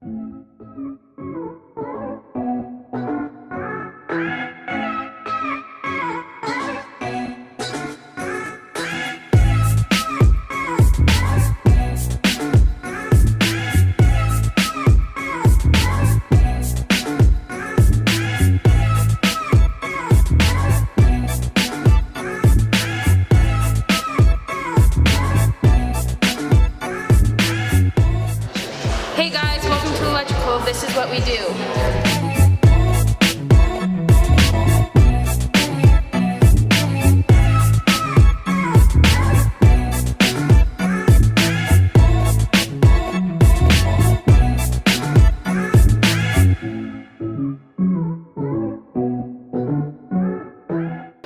Hey guys, welcome to Electrical. This is what we do.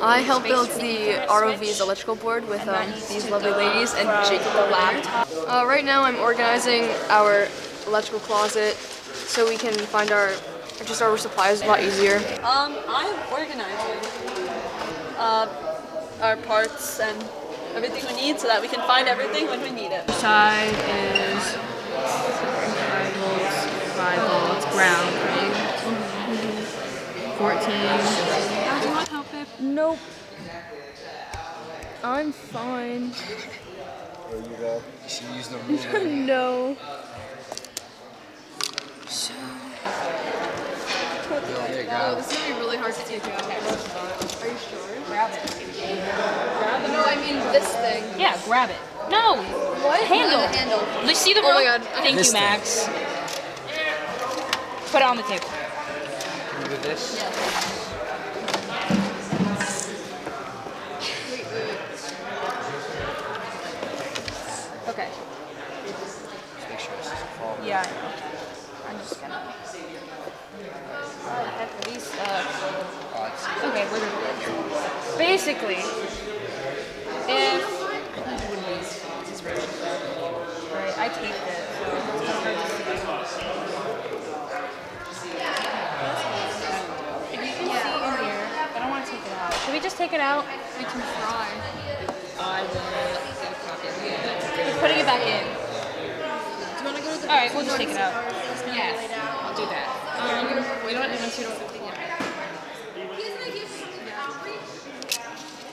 I helped build the ROV's electrical board with these lovely ladies and Jacob the laptop. Right now I'm organizing our electrical closet so we can find our supplies a lot easier. I'm organizing our parts and everything we need so that we can find everything when we need it. Side is 5 volts, ground, right? 14. Do you want help, babe? Nope. I'm fine. There you go. She used the ruler. No. Grab. This is gonna be really hard to take out. Are you sure? Grab it. Grab it? No, I mean this thing. Yeah, grab it. No! What? Handle. The handle. Do you see the Oh rope? my god. Thank This you, Max. Put it on the table. Can you do this? Okay. Just make sure this doesn't fall. Yeah, I know. I'm just gonna. What the heck are these stuff? Okay, we're good. Basically, if. Right, I taped it, so it's hard to see. If you can see in here, I don't want to take it out. Should we just take it out? We can try. I will get a copy of it. We're putting it back in. Do you want to go to the Alright, we'll just take it out. Yes. I'll do that. We don't even see it.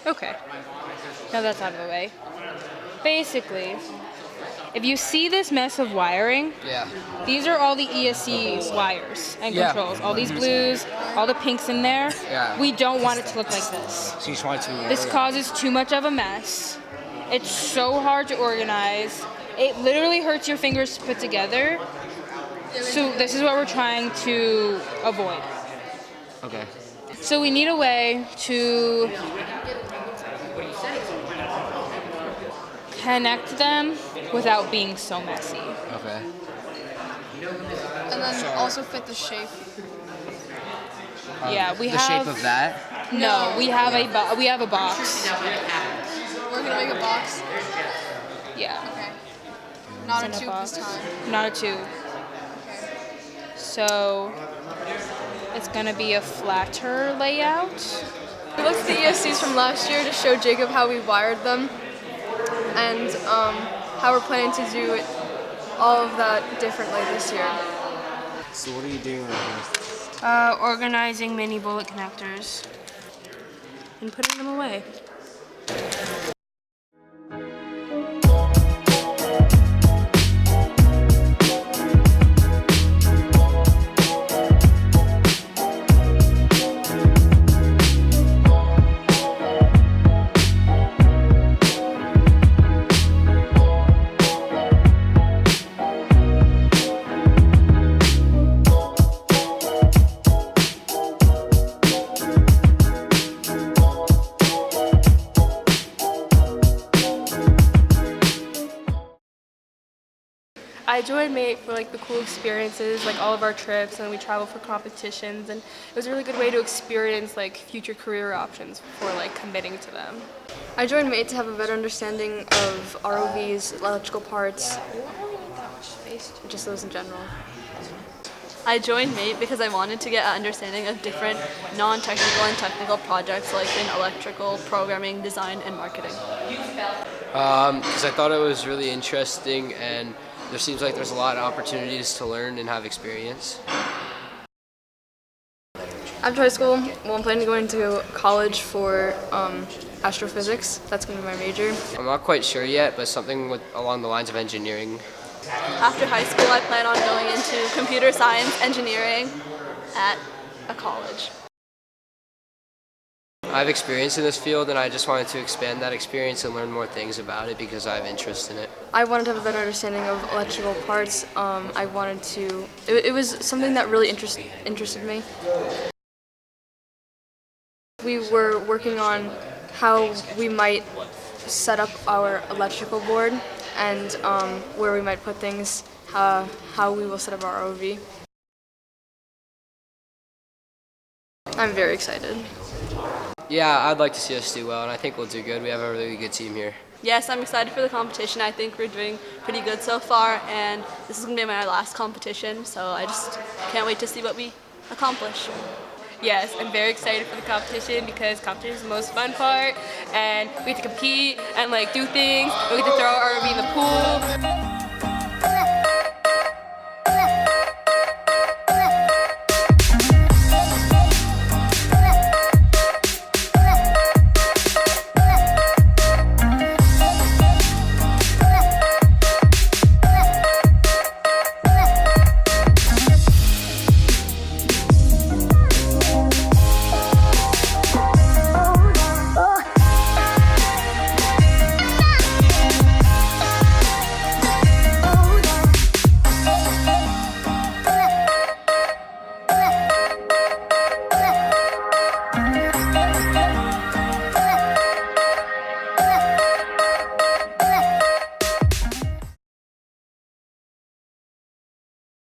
Okay. Now that's out of the way. Basically, if you see this mess of wiring, Yeah. these are all the ESC wires and Yeah. controls. All these blues, all the pinks in there. Yeah. We don't want it to look like this. So you just want to. This causes too much of a mess. It's so hard to organize. It literally hurts your fingers to put together. So this is what we're trying to avoid. Okay. So we need a way to connect them without being so messy. Okay. And then also fit the shape. Yeah, we the have. shape of that. No, we have we have a box. We're gonna make a box. Yeah, Okay. Not It's a in a tube box. this time. not a tube. So it's gonna be a flatter layout. We looked at the ESCs from last year to show Jacob how we wired them and how we're planning to do it, all of that differently this year. So what are you doing right here? Organizing mini bullet connectors and putting them away. I joined MATE for like the cool experiences, like all of our trips, and we travel for competitions, and it was a really good way to experience like future career options before like committing to them. I joined MATE to have a better understanding of ROVs, electrical parts, just those in general. I joined MATE because I wanted to get an understanding of different non-technical and technical projects like in electrical, programming, design, and marketing. Because I thought it was really interesting and There seems like there's a lot of opportunities to learn and have experience. After high school, well, I'm planning to go into college for astrophysics. That's going to be my major. I'm not quite sure yet, but something along the lines of engineering. After high school, I plan on going into computer science engineering at a college. I have experience in this field, and I just wanted to expand that experience and learn more things about it because I have interest in it. I wanted to have a better understanding of electrical parts. I wanted to. It was something that really interested me. We were working on how we might set up our electrical board and where we might put things, how we will set up our OV. I'm very excited. Yeah, I'd like to see us do well, and I think we'll do good. We have a really good team here. Yes, I'm excited for the competition. I think we're doing pretty good so far, and this is going to be my last competition, so I just can't wait to see what we accomplish. Yes, I'm very excited for the competition because competition is the most fun part, and we get to compete and like do things. We get to throw our RV in the pool.